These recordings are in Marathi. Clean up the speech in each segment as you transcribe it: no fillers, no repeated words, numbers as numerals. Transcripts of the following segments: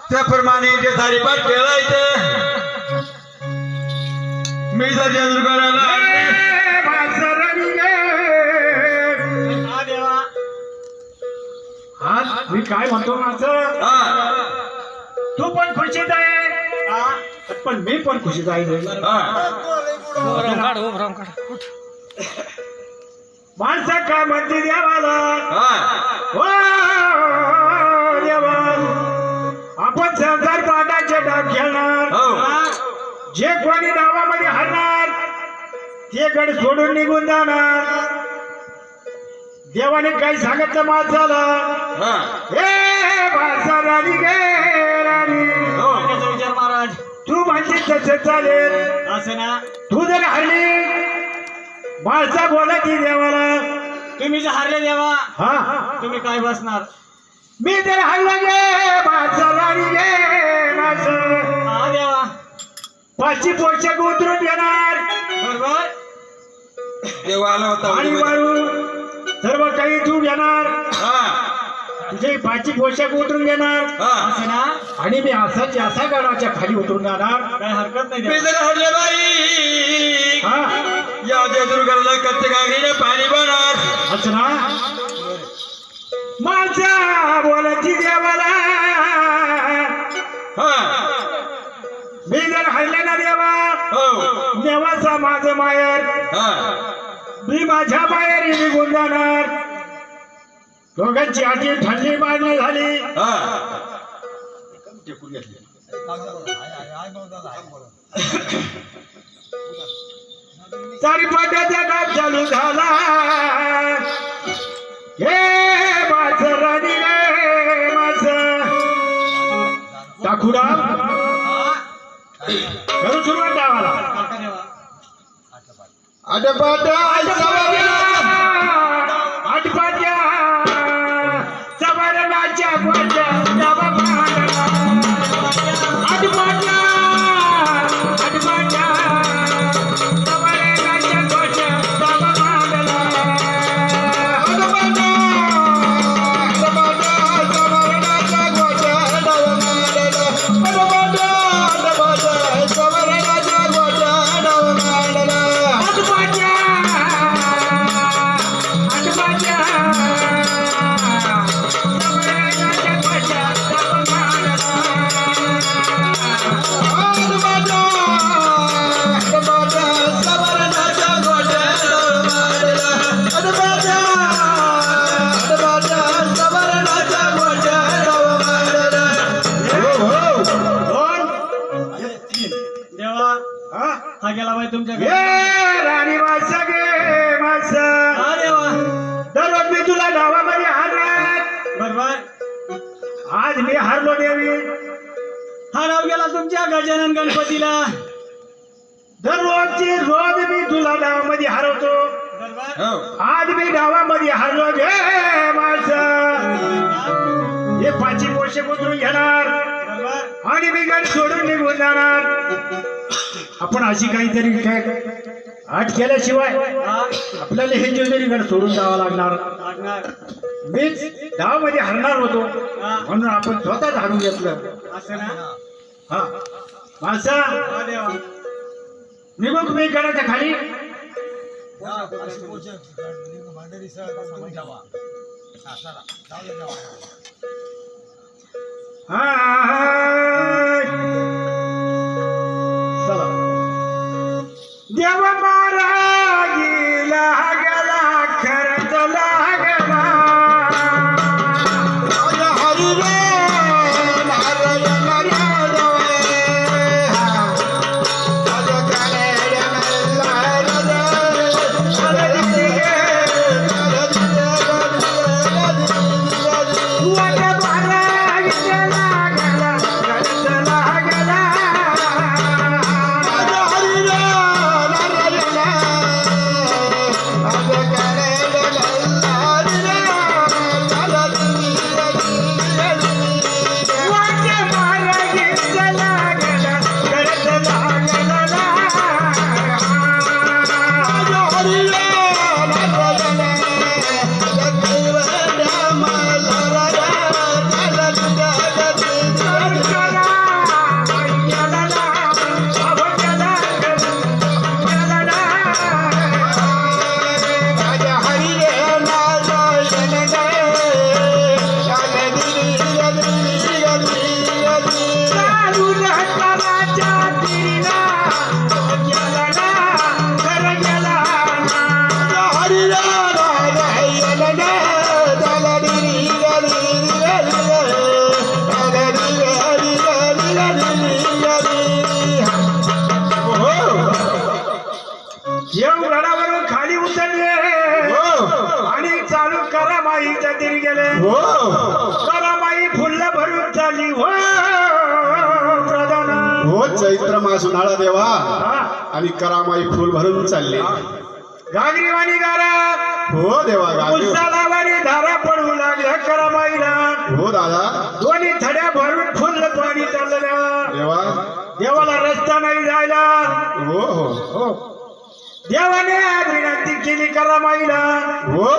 त्याप्रमाणे ते सारी पाठ खेळायचं. मी जर जादू करायला आज मी काय म्हणतो माझं, तू पण खुशीत आहे पण मी पण खुशीत आहे. माणसा काय म्हणते देवाला, ओ देवा आपण संसार पाठाचे डाग खेळणार, जे कोणी डावामध्ये हरणार ते गड सोडून निघून जाणार. देवाने काही सांगितलं माणसाला, हे माणसा राणी गे राणी, विचार महाराज तू म्हणते तसं चालेल. असं ना, तू जर हरली माणसा बोला ती देवाला, तुम्ही जे हारले देवा हा तुम्ही काय बसणार. मी जर हरलं गे माणसा राणी गे माणसं, हा देवा पाचशे पोषक उतरून येणार बरोबर. देवा आला होता आणि वाळू सर्व काही तू घेणार, तुझे पाचशे पोषक उतरून घेणार असं ना, आणि मी असा गडाच्या खाली उतरून जाणार. काय हरकत नाही मी देवा. जर हरले बाई हा या जादू करायला कच्च्या गागरीने पाणी बनणार. असं ना, माझा बोलायची देवाला, मी जर हरले ना देवा, देवाचा माझं मायर, मी माझ्या माहेरी निघून जाणार. दोघांची आधी ठंडी मारणी झाली. चारी पाट्याचा डाग चालू झाला. हे माझ राणी रे माझ टाकुडा करू सुरुवात डावाला. आटपाट्या सवरणाच्या गोट्या डावा मांडला. आटपाट्या आटपाट्या सवरणाच्या गोट्या डावा मांडला. देवा हा गेला बाई तुमच्या घरी. हे राणी माणसं गे माणसं, हा देवा दररोज मी तुला गावामध्ये हारणार, बरोबर. आज मी हारलो देवी. हा नाव गेला तुमच्या गजानन गणपतीला, दररोजची रोज मी तुला गावामध्ये हरवतो, बरोबर. आज मी गावामध्ये हारलो गे माणसं. हे पाचशे पोषक उतरून घेणार बरोबर. आणि मी गड सोडून निघून जाणार. आपण अशी काहीतरी काय आठ केल्याशिवाय हा आपल्याला हे जोजरी गड सोडून जावं लागणार. लागणार. मीच गावामध्ये हरणार होतो हा म्हणून आपण स्वतःच हारून घेतलं. असं ना, हा माणसा हा देवा निघू मी गडाच्या खाली. चला देव मारा गेला गेला खरंच लागला. हरी रे वाट मारा गेला गेला हो करामाई फुल्ल भरून चालली हो प्रधान. हो चैत्र मास उन्हाळा देवा हा, आणि करामाई फुल भरून चालले. घागरीवाणी गारा हो देवा गावी. उसालावाणी धारा पडू लागल्या करामाईला. हो दादा दोन्ही थड्या भरून फुल्ल पाणी चाललं. देवा. देवाला रस्ता नाही जायला. हो हो हो, देवाने विनंती केली करामाईला. हो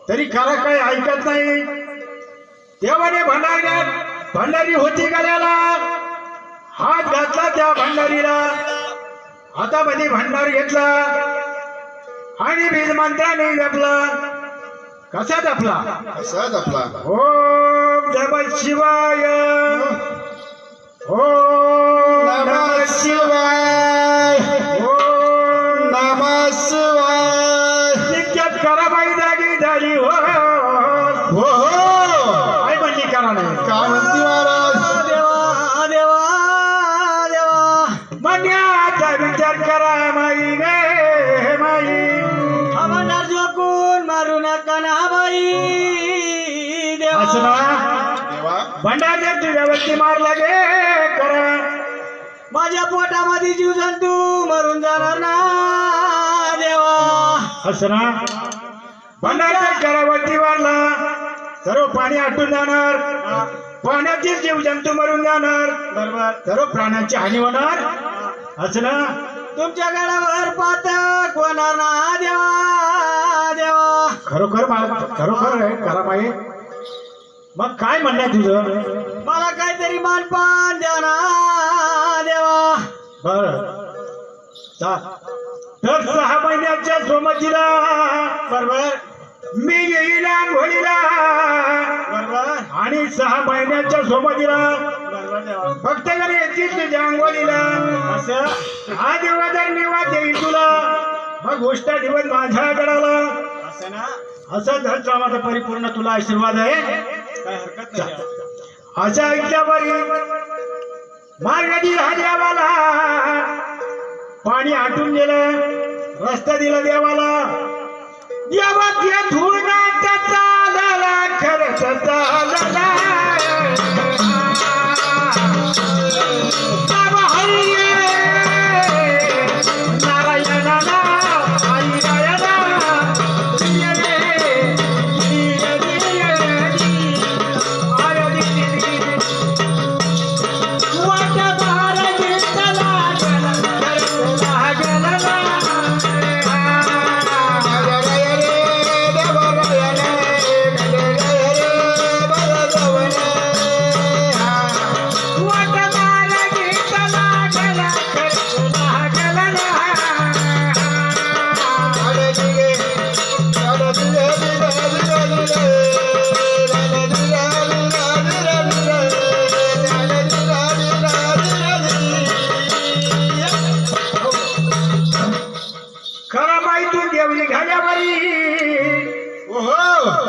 तरी करा काही ऐकत नाही. देवाने भंडारी होती गळ्याला. हात घातला त्या भंडारीला. हातामध्ये भंडार घेतला आणि बीज मंत्राने जपला. कसा जपला? असाच आपला. ओम नमः शिवाय. ओम नमः शिवाय. ओम नमः शिवाय. नित्यात कराबाई जागी झाली हो. हो हो काय म्हणली करा नाही काय म्हणती महाराज. देवा देवा देवा मन्याचा विचार करा माई गे माई. आम्हाला झोकून मारू नका ना बाई असं देवा. ना देवा भंडार तुझ्यावरती मारला गे करा. माझ्या पोटामध्ये जीव जंतू मरून जाणार ना देवा. असं ना भंडारच्या करावरती मारला. सर्व पाणी आटून जाणार. पाण्यातील जीवजंतू मरून जाणार. बरोबर. सर्व प्राण्यांची हानी होणार. असं ना तुमच्या गडावर पातक होणार ना देवा देवा. खरोखर आहे करा माई. मग काय म्हणणं आहे तुझं? मला काहीतरी मानपान द्या ना देवा. बर तर 6 महिन्याच्या सोमतीला बरोबर मी येईल आंघोळीला. बरोबर आणि 6 महिन्याच्या सोमतीला बरोबर देवा. भक्तगण येतील तुझ्या आंघोळीला. असं हा दिवस जर निवाद देईल तुला. मग गोष्ट दिवस माझ्या गडाला. असं ना असं धर्माचा परिपूर्ण तुला आशीर्वाद आहे. काय हरकत नाही देवा. असं ऐकल्यावरी मार्गाची देवाला पाणी आटून गेलं. रस्ता दिला देवाला. देवाच्या धुळगात चालला खरंच चालला. बाबा हरी नारायणाला आई रायला.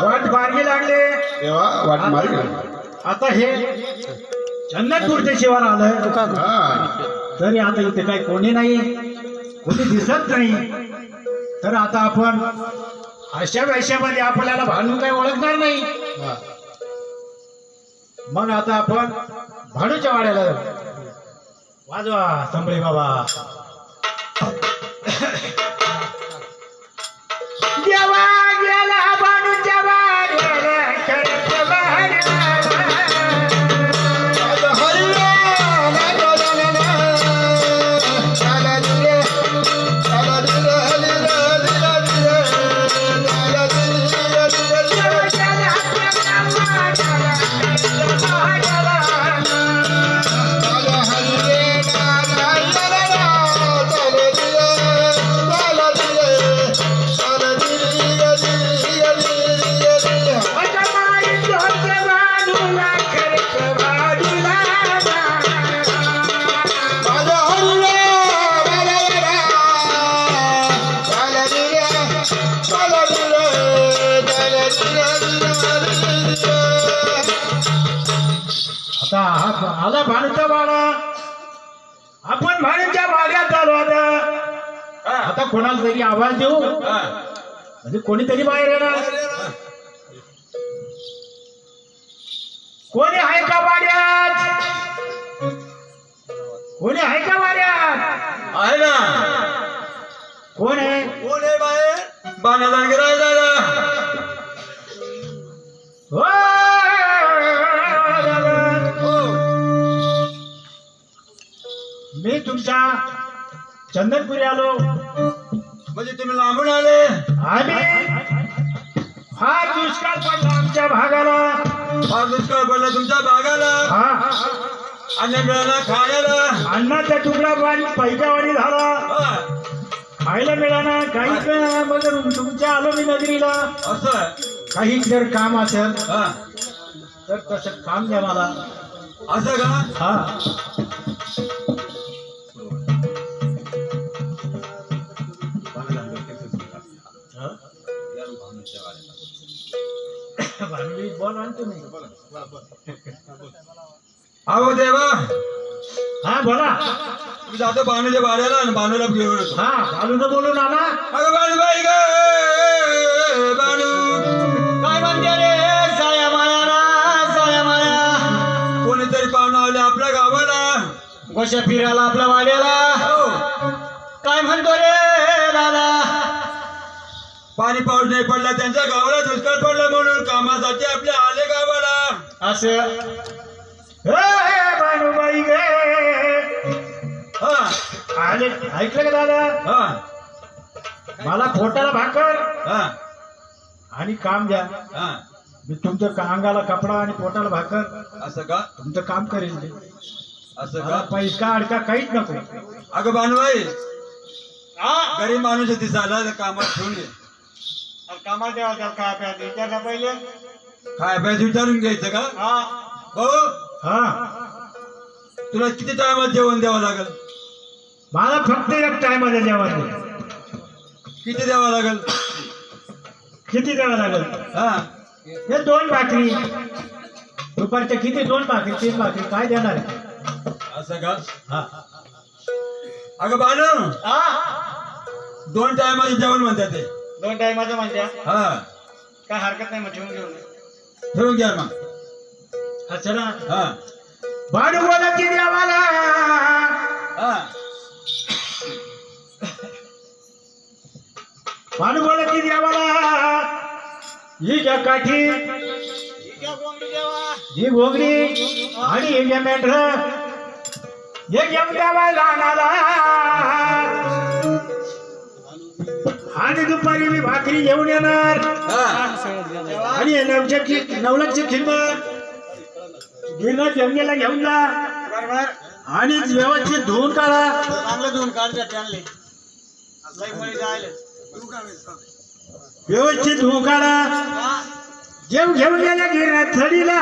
वाट मार्गी लागले. देवा वाट मारी. आता हे जन्नतपूरचे शिवार आलंय. हा तरी आता इथे काही कोणी नाही. कोणी दिसत नाही. तर आता आपण अशा वेशामध्ये आपल्याला भांडून काही ओळखणार नाही. हा. मग आता आपण भांडूच्या वाड्याला जाऊ. वाजवा संभळे बाबा. देवा गेला भांडूच्या वाड्याला. खरंच वाड्याला. आता आला भाणूचा वाडा. आपण भाणूच्या वाड्यात आलो. आता कोणाला तरी आवाज देऊ म्हणजे कोणीतरी बाहेर येणार. कोणी आहे का वाड्यात? कोणी आहे का वाड्यात? आहे ना. कोण आहे? कोण आहे बाहेर? बाणाला गिराय दादा. हो दादा. मी तुमच्या चंदनपुरी आलो. म्हणजे तुम्ही लांबून आले. आम्ही फार दुष्काळ पडला आमच्या भागाला. फार दुष्काळ पडला तुमच्या भागाला. हा, अन्न मिळाला खाण्याला. अन्नाचा तुकडा पैशावाणी झाला. हा, खायला मिळाला काहीच मिळाला. मग तुमच्या आलो मी नगरीला. असं आहे. काही जर काम असेल हा, तर तसं काम द्या मला. असं का? हा, भांडी बोल आणतो मी. अहो देवा, हा बोला. मी जातो बाणूच्या भाड्याला आणि बाणूला घेऊन येतो. हा घालून बोलू ना. अगं बाणूबाई ग बाणू. काय म्हणते रे साया माया साया माया? कोणीतरी पाहुणं आले आपल्या गावाला. गोष्या फिरायला आपल्या वाड्याला. हो, काय म्हणतो रे दादा? पाणी पाऊस नाही पडला त्यांच्या गावाला. दुष्काळ पडला म्हणून कामासाठी आपले आले गावाला. असं बाणूबाई गे हा, आले. ऐकलं का दादा? हा, मला पोटाला भाकर हा, आणि काम द्या. हा. मी तुमच्या अंगाला कपडा आणि पोटाला भाकर असं का? तुमचं काम करेल. मी असं मला का? पैसा अडका काहीच नको. अगं बाणूबाई, हा गरीब माणूस दिसायला कामात ठेवून घे. कामाला द्यावा त्याला काय प्यायचं विचारला पहिले. काय पाहिजे विचारून घ्यायचं का? हा भाऊ, हा, तुला किती टायमात जेवण द्यावं लागेल? मला फक्त एक टायमाला जेवण. किती द्यावं लागेल? किती द्यावं लागेल? हा, हे 2 भाकरी. दुपारच्या किती? 2 भाकरी 3 भाकरी काय देणार? असं का? हा, अगं बाणू, हा 2 टायमाचं जेवण म्हणतात ते. 2 टायमाचं म्हणत्या. हा, काय हरकत नाही मग ठेवून घेऊन. ठेवून घ्या मग. हा चला. हा, भांडू बोला की देवाला. हा, भांडू बोला की देवाला. ही घ्या काठी, ही घोगरी आणि हे घ्या मेंढर. हे घेऊन द्यावा लहानाला. आणि दुपारी मी भाकरी घेऊन येणार. हा. आणि हे 9,00,000ची किंमत गिरणं जंगेला घेऊन जा. बरोबर आणि व्यवस्थित धुवून काढा. चांगलं धुवून काढतात त्यांना. लई मुली जायला. व्यवस्थित धुवून काढा. जेव घेऊन गेल्या गिरणं थडीला.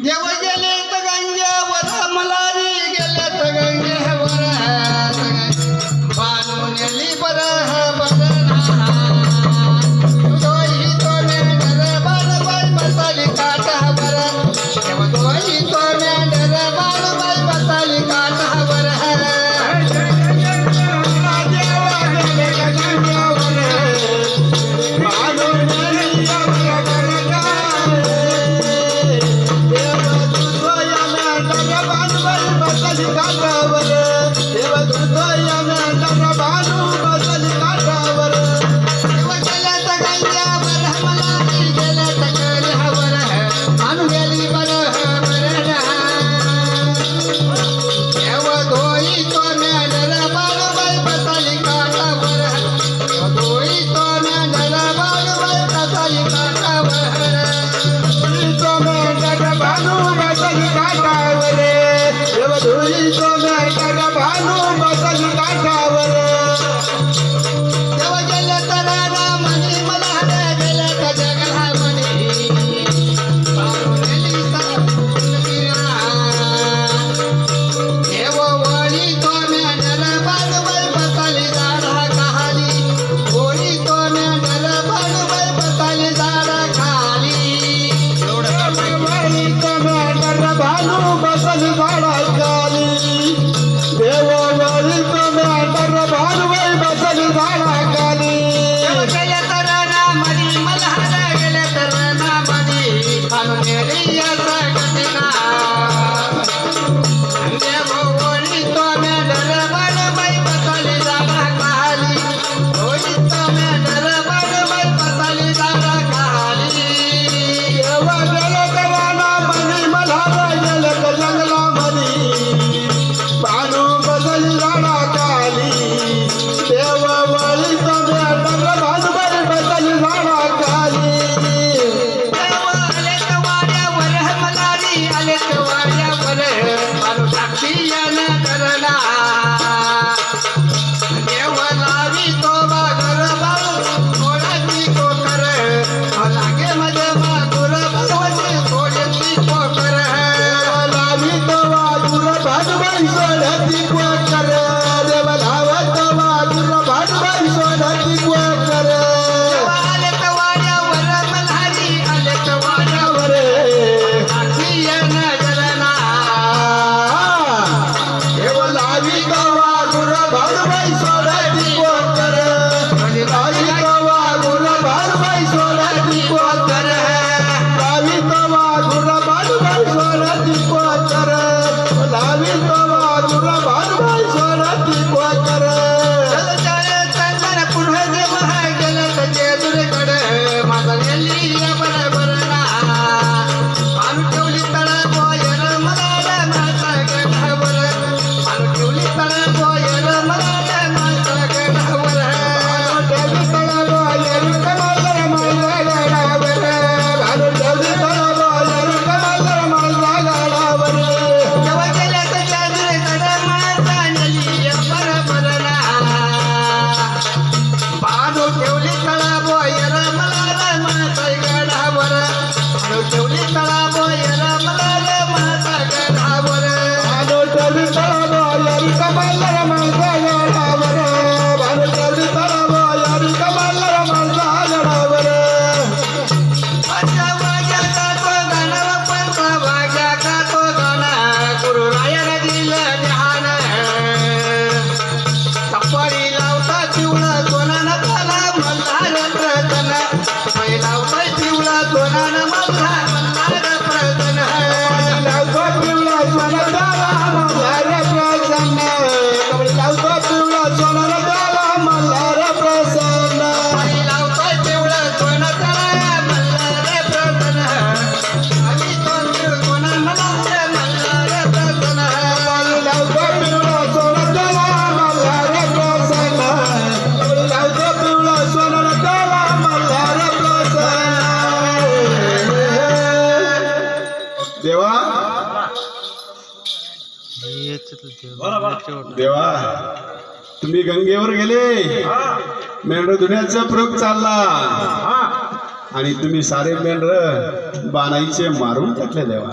देव गेले तर गंगेवर मलारी गेले तर गंगेवर बांधून नेली बरं दोही तो मेंढर बाळूबाई बसाली काठावर देव दोही तो मेंढर बाळूबाई बसाली काठावर ठेवली तळा बोयर मला रे म्हणताय गडावर हाणू ठेवली तळा बोयर मला रे म्हणताय गडावर भानू ठेवली तळावर कमालला माणसा गडावर भानू ठेवली तळावर कमालला माणसा गडावर अच्छा वाग्या का तो गाणं पंचा वाग्या का तो गाणं गुरुरायाने दिलं ध्यान चप्पडी लावता चिवळा सोनानं त्याला मल्हार प्रसन्न चप्पडी लावता चिवळा सोनानं मल्हार प्रसन्न लावतो पिवळा सोना त्याला मल्हार प्रसन्न लावतो पिवळा सोना त्याला मल्हार प्रसन्न चप्पडी लावता चिवळा सोनं त्याला मल्हार प्रसन्न आम्ही सोनं मल्हार प्रसन्न लावतो पिवळा सोना त्याला मल्हार प्रसन्न लावतो पिवळा सोना त्याला मल्हार प्रसन्न देवा देवा तुम्ही गंगेवर गेले मेंढर धुण्याचा प्रयोग चालला आणि तुम्ही सारे मेंढर बाणाईचे मारून टाकले देवा